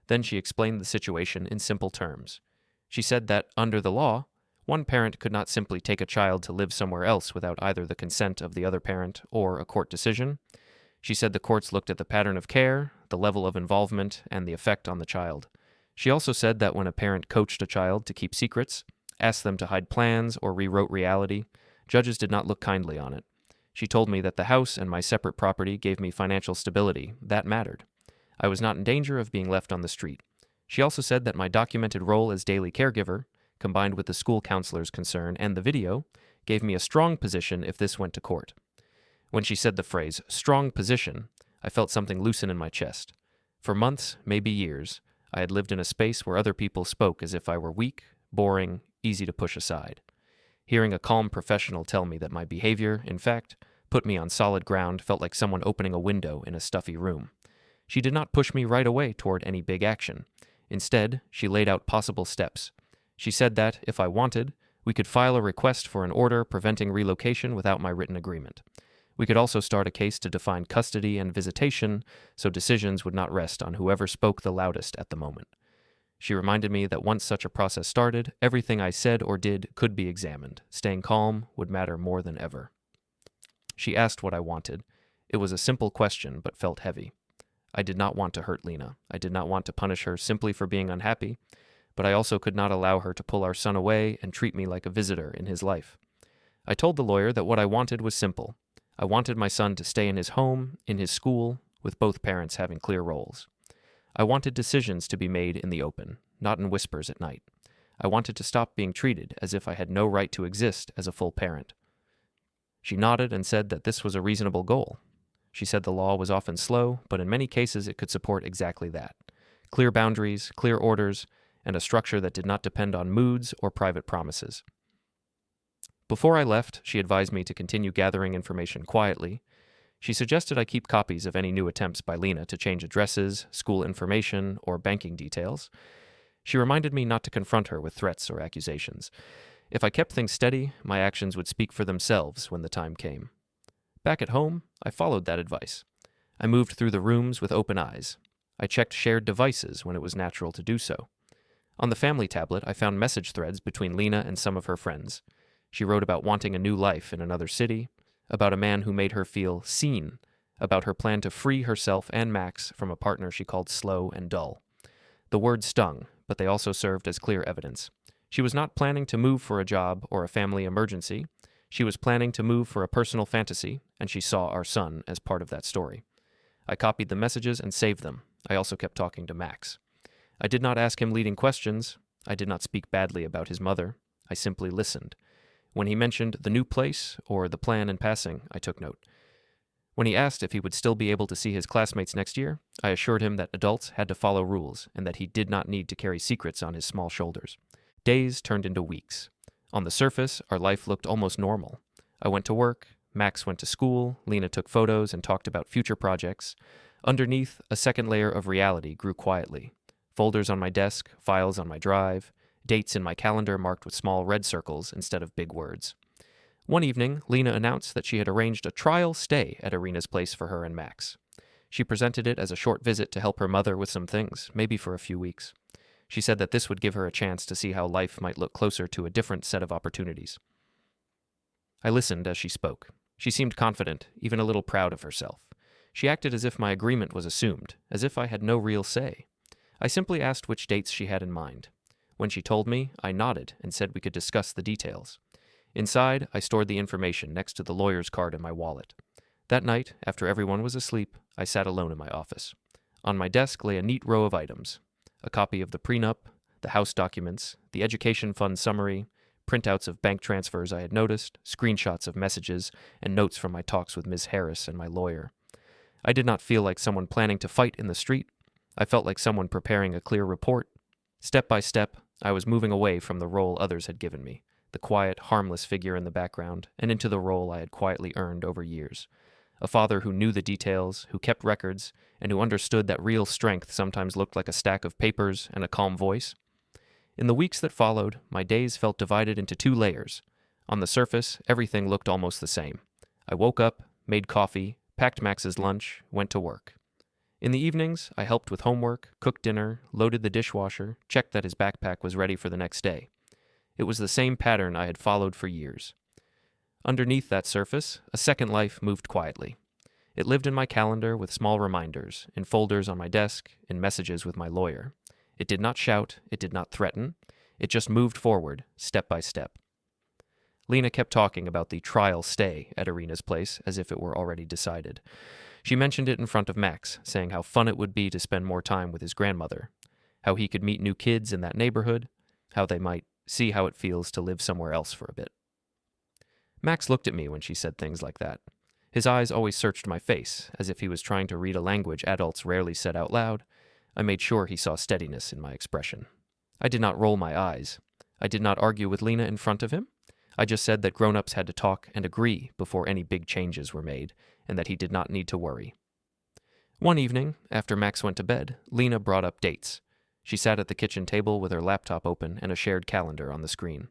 [SPEAKER 1] Then she explained the situation in simple terms. She said that, under the law, one parent could not simply take a child to live somewhere else without either the consent of the other parent or a court decision. She said the courts looked at the pattern of care, the level of involvement, and the effect on the child. She also said that when a parent coached a child to keep secrets, asked them to hide plans, or rewrote reality, judges did not look kindly on it. She told me that the house and my separate property gave me financial stability. That mattered. I was not in danger of being left on the street. She also said that my documented role as daily caregiver, combined with the school counselor's concern and the video, gave me a strong position if this went to court. When she said the phrase, strong position, I felt something loosen in my chest. For months, maybe years, I had lived in a space where other people spoke as if I were weak, boring, easy to push aside. Hearing a calm professional tell me that my behavior, in fact, put me on solid ground felt like someone opening a window in a stuffy room. She did not push me right away toward any big action. Instead, she laid out possible steps. She said that, if I wanted, we could file a request for an order preventing relocation without my written agreement. We could also start a case to define custody and visitation, so decisions would not rest on whoever spoke the loudest at the moment. She reminded me that once such a process started, everything I said or did could be examined. Staying calm would matter more than ever. She asked what I wanted. It was a simple question, but felt heavy. I did not want to hurt Lena. I did not want to punish her simply for being unhappy, but I also could not allow her to pull our son away and treat me like a visitor in his life. I told the lawyer that what I wanted was simple. I wanted my son to stay in his home, in his school, with both parents having clear roles. I wanted decisions to be made in the open, not in whispers at night. I wanted to stop being treated as if I had no right to exist as a full parent. She nodded and said that this was a reasonable goal. She said the law was often slow, but in many cases it could support exactly that. Clear boundaries, clear orders, and a structure that did not depend on moods or private promises. Before I left, she advised me to continue gathering information quietly. She suggested I keep copies of any new attempts by Lena to change addresses, school information, or banking details. She reminded me not to confront her with threats or accusations. If I kept things steady, my actions would speak for themselves when the time came. Back at home, I followed that advice. I moved through the rooms with open eyes. I checked shared devices when it was natural to do so. On the family tablet, I found message threads between Lena and some of her friends. She wrote about wanting a new life in another city, about a man who made her feel seen, about her plan to free herself and Max from a partner she called slow and dull. The words stung, but they also served as clear evidence. She was not planning to move for a job or a family emergency. She was planning to move for a personal fantasy, and she saw our son as part of that story. I copied the messages and saved them. I also kept talking to Max. I did not ask him leading questions. I did not speak badly about his mother. I simply listened. When he mentioned the new place or the plan in passing, I took note. When he asked if he would still be able to see his classmates next year, I assured him that adults had to follow rules and that he did not need to carry secrets on his small shoulders. Days turned into weeks. On the surface, our life looked almost normal. I went to work, Max went to school, Lena took photos and talked about future projects. Underneath, a second layer of reality grew quietly. Folders on my desk, files on my drive, dates in my calendar marked with small red circles instead of big words. One evening, Lena announced that she had arranged a trial stay at Irina's place for her and Max. She presented it as a short visit to help her mother with some things, maybe for a few weeks. She said that this would give her a chance to see how life might look closer to a different set of opportunities. I listened as she spoke. She seemed confident, even a little proud of herself. She acted as if my agreement was assumed, as if I had no real say. I simply asked which dates she had in mind. When she told me, I nodded and said we could discuss the details. Inside, I stored the information next to the lawyer's card in my wallet. That night, after everyone was asleep, I sat alone in my office. On my desk lay a neat row of items: a copy of the prenup, the house documents, the education fund summary, printouts of bank transfers I had noticed, screenshots of messages, and notes from my talks with Ms. Harris and my lawyer. I did not feel like someone planning to fight in the street. I felt like someone preparing a clear report. Step by step, I was moving away from the role others had given me, the quiet, harmless figure in the background, and into the role I had quietly earned over years. A father who knew the details, who kept records, and who understood that real strength sometimes looked like a stack of papers and a calm voice. In the weeks that followed, my days felt divided into two layers. On the surface, everything looked almost the same. I woke up, made coffee, packed Max's lunch, went to work. In the evenings, I helped with homework, cooked dinner, loaded the dishwasher, checked that his backpack was ready for the next day. It was the same pattern I had followed for years. Underneath that surface, a second life moved quietly. It lived in my calendar with small reminders, in folders on my desk, in messages with my lawyer. It did not shout, it did not threaten. It just moved forward, step by step. Lena kept talking about the trial stay at Irina's place as if it were already decided. She mentioned it in front of Max, saying how fun it would be to spend more time with his grandmother, how he could meet new kids in that neighborhood, how they might see how it feels to live somewhere else for a bit. Max looked at me when she said things like that. His eyes always searched my face, as if he was trying to read a language adults rarely said out loud. I made sure he saw steadiness in my expression. I did not roll my eyes. I did not argue with Lena in front of him. I just said that grown-ups had to talk and agree before any big changes were made, and that he did not need to worry. One evening, after Max went to bed, Lena brought up dates. She sat at the kitchen table with her laptop open and a shared calendar on the screen.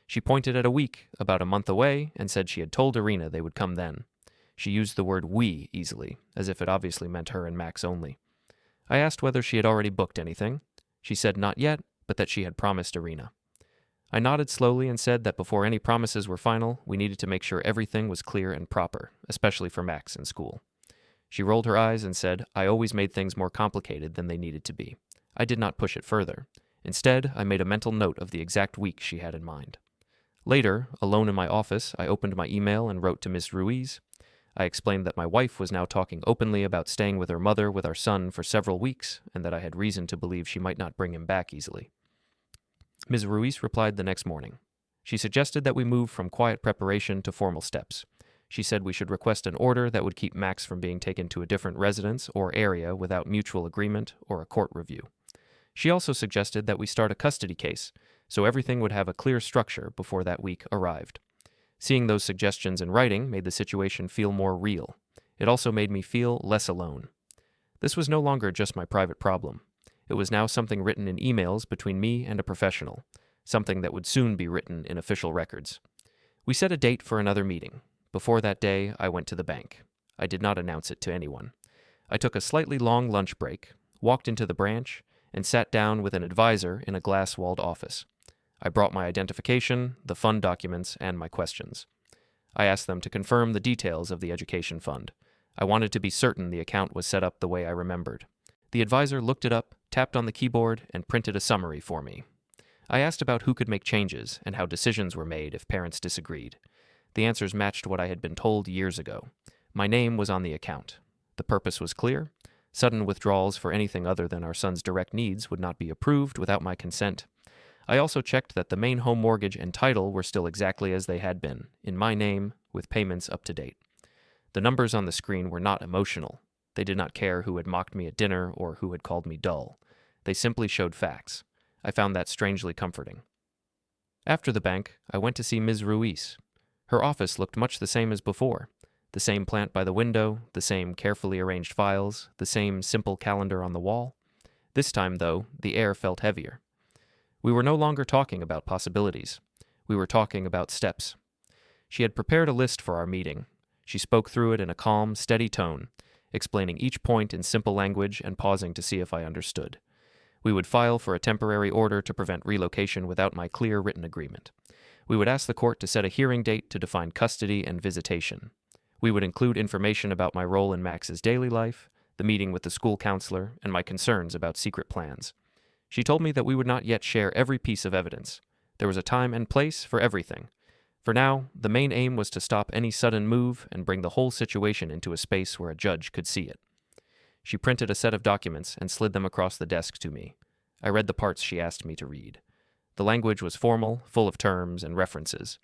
[SPEAKER 1] She pointed at a week, about a month away, and said she had told Irina they would come then. She used the word we easily, as if it obviously meant her and Max only. I asked whether she had already booked anything. She said not yet, but that she had promised Irina. I nodded slowly and said that before any promises were final, we needed to make sure everything was clear and proper, especially for Max in school. She rolled her eyes and said, I always made things more complicated than they needed to be. I did not push it further. Instead, I made a mental note of the exact week she had in mind. Later, alone in my office, I opened my email and wrote to Ms. Ruiz. I explained that my wife was now talking openly about staying with her mother with our son for several weeks, and that I had reason to believe she might not bring him back easily. Ms. Ruiz replied the next morning. She suggested that we move from quiet preparation to formal steps. She said we should request an order that would keep Max from being taken to a different residence or area without mutual agreement or a court review. She also suggested that we start a custody case, so everything would have a clear structure before that week arrived. Seeing those suggestions in writing made the situation feel more real. It also made me feel less alone. This was no longer just my private problem. It was now something written in emails between me and a professional, something that would soon be written in official records. We set a date for another meeting. Before that day, I went to the bank. I did not announce it to anyone. I took a slightly long lunch break, walked into the branch, and sat down with an advisor in a glass-walled office. I brought my identification, the fund documents, and my questions. I asked them to confirm the details of the education fund. I wanted to be certain the account was set up the way I remembered. The advisor looked it up, tapped on the keyboard, and printed a summary for me. I asked about who could make changes and how decisions were made if parents disagreed. The answers matched what I had been told years ago. My name was on the account. The purpose was clear. Sudden withdrawals for anything other than our son's direct needs would not be approved without my consent. I also checked that the main home mortgage and title were still exactly as they had been, in my name, with payments up to date. The numbers on the screen were not emotional. They did not care who had mocked me at dinner or who had called me dull. They simply showed facts. I found that strangely comforting. After the bank, I went to see Ms. Ruiz. Her office looked much the same as before. The same plant by the window, the same carefully arranged files, the same simple calendar on the wall. This time, though, the air felt heavier. We were no longer talking about possibilities. We were talking about steps. She had prepared a list for our meeting. She spoke through it in a calm, steady tone, explaining each point in simple language and pausing to see if I understood. We would file for a temporary order to prevent relocation without my clear written agreement. We would ask the court to set a hearing date to define custody and visitation. We would include information about my role in Max's daily life, the meeting with the school counselor, and my concerns about secret plans. She told me that we would not yet share every piece of evidence. There was a time and place for everything. For now, the main aim was to stop any sudden move and bring the whole situation into a space where a judge could see it. She printed a set of documents and slid them across the desk to me. I read the parts she asked me to read. The language was formal, full of terms and references.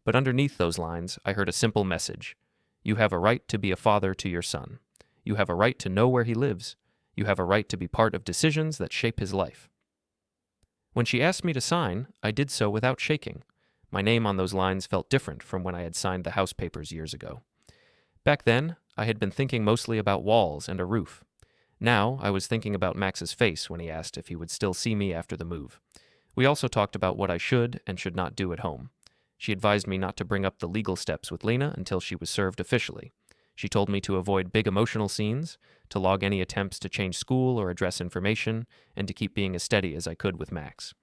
[SPEAKER 1] But underneath those lines, I heard a simple message. You have a right to be a father to your son. You have a right to know where he lives. You have a right to be part of decisions that shape his life. When she asked me to sign, I did so without shaking. My name on those lines felt different from when I had signed the house papers years ago. Back then, I had been thinking mostly about walls and a roof. Now, I was thinking about Max's face when he asked if he would still see me after the move. We also talked about what I should and should not do at home. She advised me not to bring up the legal steps with Lena until she was served officially. She told me to avoid big emotional scenes, to log any attempts to change school or address information, and to keep being as steady as I could with Max.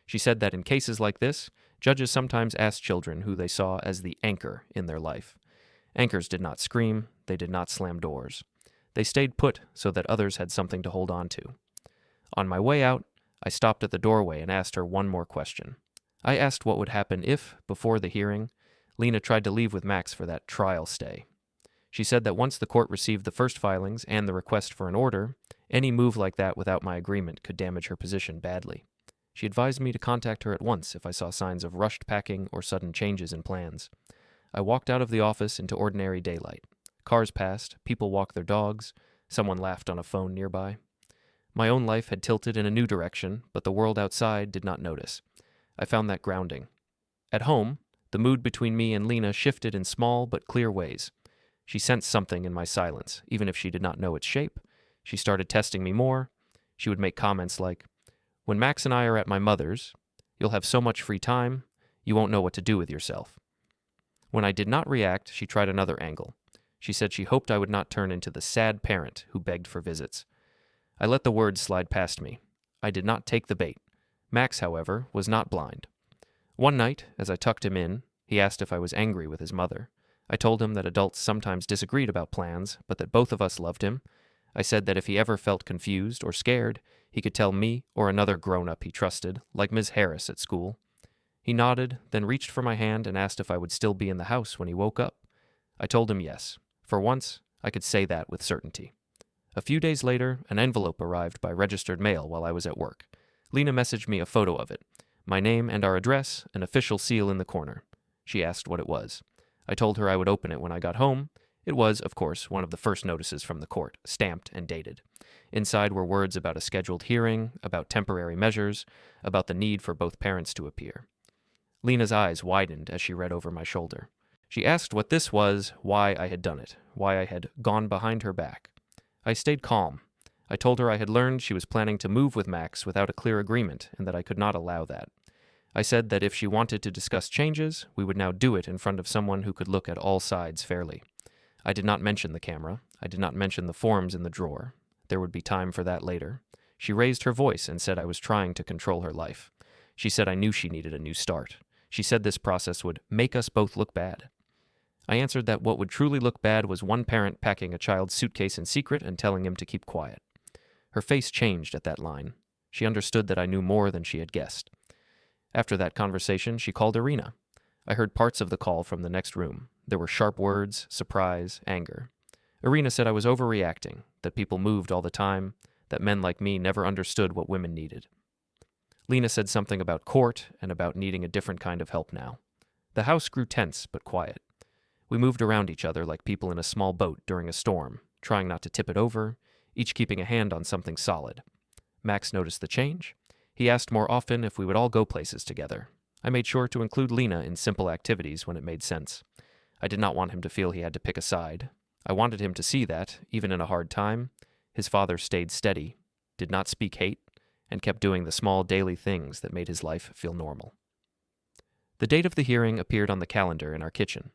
[SPEAKER 1] She said that in cases like this, judges sometimes asked children who they saw as the anchor in their life. Anchors did not scream, they did not slam doors. They stayed put so that others had something to hold on to. On my way out, I stopped at the doorway and asked her one more question. I asked what would happen if, before the hearing, Lena tried to leave with Max for that trial stay. She said that once the court received the first filings and the request for an order, any move like that without my agreement could damage her position badly. She advised me to contact her at once if I saw signs of rushed packing or sudden changes in plans. I walked out of the office into ordinary daylight. Cars passed, people walked their dogs, someone laughed on a phone nearby. My own life had tilted in a new direction, but the world outside did not notice. I found that grounding. At home, the mood between me and Lena shifted in small but clear ways. She sensed something in my silence, even if she did not know its shape. She started testing me more. She would make comments like, "When Max and I are at my mother's, you'll have so much free time, you won't know what to do with yourself." When I did not react, she tried another angle. She said she hoped I would not turn into the sad parent who begged for visits. I let the words slide past me. I did not take the bait. Max, however, was not blind. One night, as I tucked him in, he asked if I was angry with his mother. I told him that adults sometimes disagreed about plans, but that both of us loved him. I said that if he ever felt confused or scared, he could tell me or another grown-up he trusted, like Ms. Harris at school. He nodded, then reached for my hand and asked if I would still be in the house when he woke up. I told him yes. For once, I could say that with certainty. A few days later, an envelope arrived by registered mail while I was at work. Lena messaged me a photo of it. My name and our address, an official seal in the corner. She asked what it was. I told her I would open it when I got home. It was, of course, one of the first notices from the court, stamped and dated. Inside were words about a scheduled hearing, about temporary measures, about the need for both parents to appear. Lena's eyes widened as she read over my shoulder. She asked what this was, why I had done it, why I had gone behind her back. I stayed calm. I told her I had learned she was planning to move with Max without a clear agreement and that I could not allow that. I said that if she wanted to discuss changes, we would now do it in front of someone who could look at all sides fairly. I did not mention the camera. I did not mention the forms in the drawer. There would be time for that later. She raised her voice and said I was trying to control her life. She said I knew she needed a new start. She said this process would make us both look bad. I answered that what would truly look bad was one parent packing a child's suitcase in secret and telling him to keep quiet. Her face changed at that line. She understood that I knew more than she had guessed. After that conversation, she called Irina. I heard parts of the call from the next room. There were sharp words, surprise, anger. Irina said I was overreacting, that people moved all the time, that men like me never understood what women needed. Lena said something about court and about needing a different kind of help now. The house grew tense but quiet. We moved around each other like people in a small boat during a storm, trying not to tip it over, each keeping a hand on something solid. Max noticed the change. He asked more often if we would all go places together. I made sure to include Lena in simple activities when it made sense. I did not want him to feel he had to pick a side. I wanted him to see that, even in a hard time, his father stayed steady, did not speak hate, and kept doing the small daily things that made his life feel normal. The date of the hearing appeared on the calendar in our kitchen.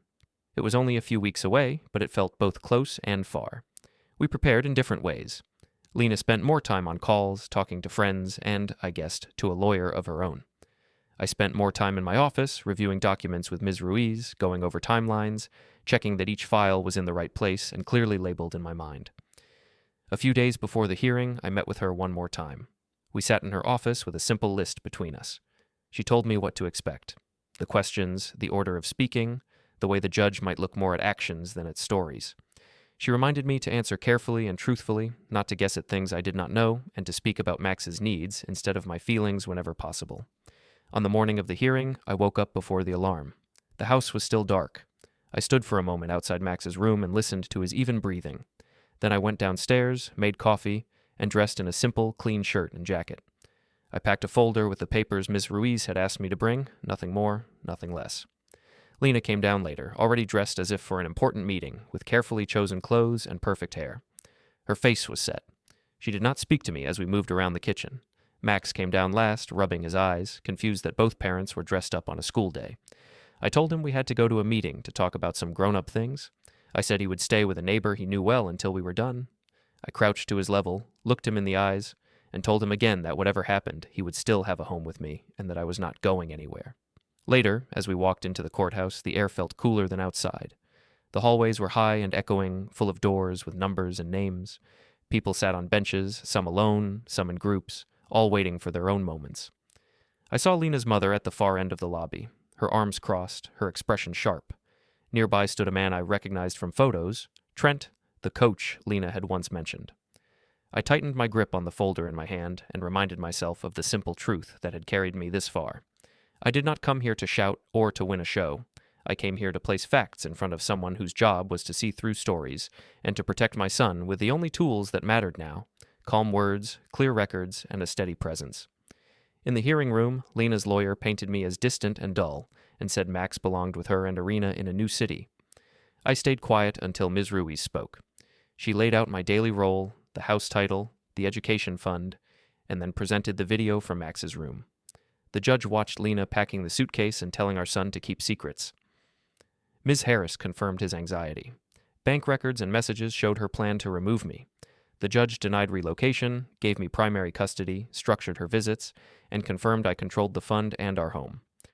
[SPEAKER 1] It was only a few weeks away, but it felt both close and far. We prepared in different ways. Lena spent more time on calls, talking to friends, and, I guessed, to a lawyer of her own. I spent more time in my office, reviewing documents with Ms. Ruiz, going over timelines, checking that each file was in the right place and clearly labeled in my mind. A few days before the hearing, I met with her one more time. We sat in her office with a simple list between us. She told me what to expect. The questions, the order of speaking, the way the judge might look more at actions than at stories. She reminded me to answer carefully and truthfully, not to guess at things I did not know, and to speak about Max's needs instead of my feelings whenever possible. On the morning of the hearing, I woke up before the alarm. The house was still dark. I stood for a moment outside Max's room and listened to his even breathing. Then I went downstairs, made coffee, and dressed in a simple, clean shirt and jacket. I packed a folder with the papers Miss Ruiz had asked me to bring, nothing more, nothing less. Lena came down later, already dressed as if for an important meeting, with carefully chosen clothes and perfect hair. Her face was set. She did not speak to me as we moved around the kitchen. Max came down last, rubbing his eyes, confused that both parents were dressed up on a school day. I told him we had to go to a meeting to talk about some grown-up things. I said he would stay with a neighbor he knew well until we were done. I crouched to his level, looked him in the eyes, and told him again that whatever happened, he would still have a home with me, and that I was not going anywhere. Later, as we walked into the courthouse, the air felt cooler than outside. The hallways were high and echoing, full of doors with numbers and names. People sat on benches, some alone, some in groups, all waiting for their own moments. I saw Lena's mother at the far end of the lobby, her arms crossed, her expression sharp. Nearby stood a man I recognized from photos, Trent, the coach Lena had once mentioned. I tightened my grip on the folder in my hand and reminded myself of the simple truth that had carried me this far. I did not come here to shout or to win a show. I came here to place facts in front of someone whose job was to see through stories and to protect my son with the only tools that mattered now: calm words, clear records, and a steady presence. In the hearing room, Lena's lawyer painted me as distant and dull and said Max belonged with her and Irina in a new city. I stayed quiet until Ms. Ruiz spoke. She laid out my daily role, the house title, the education fund, and then presented the video from Max's room. The judge watched Lena packing the suitcase and telling our son to keep secrets. Ms. Harris confirmed his anxiety. Bank records and messages showed her plan to remove me. The judge denied relocation, gave me primary custody, structured her visits, and confirmed I controlled the fund and our home.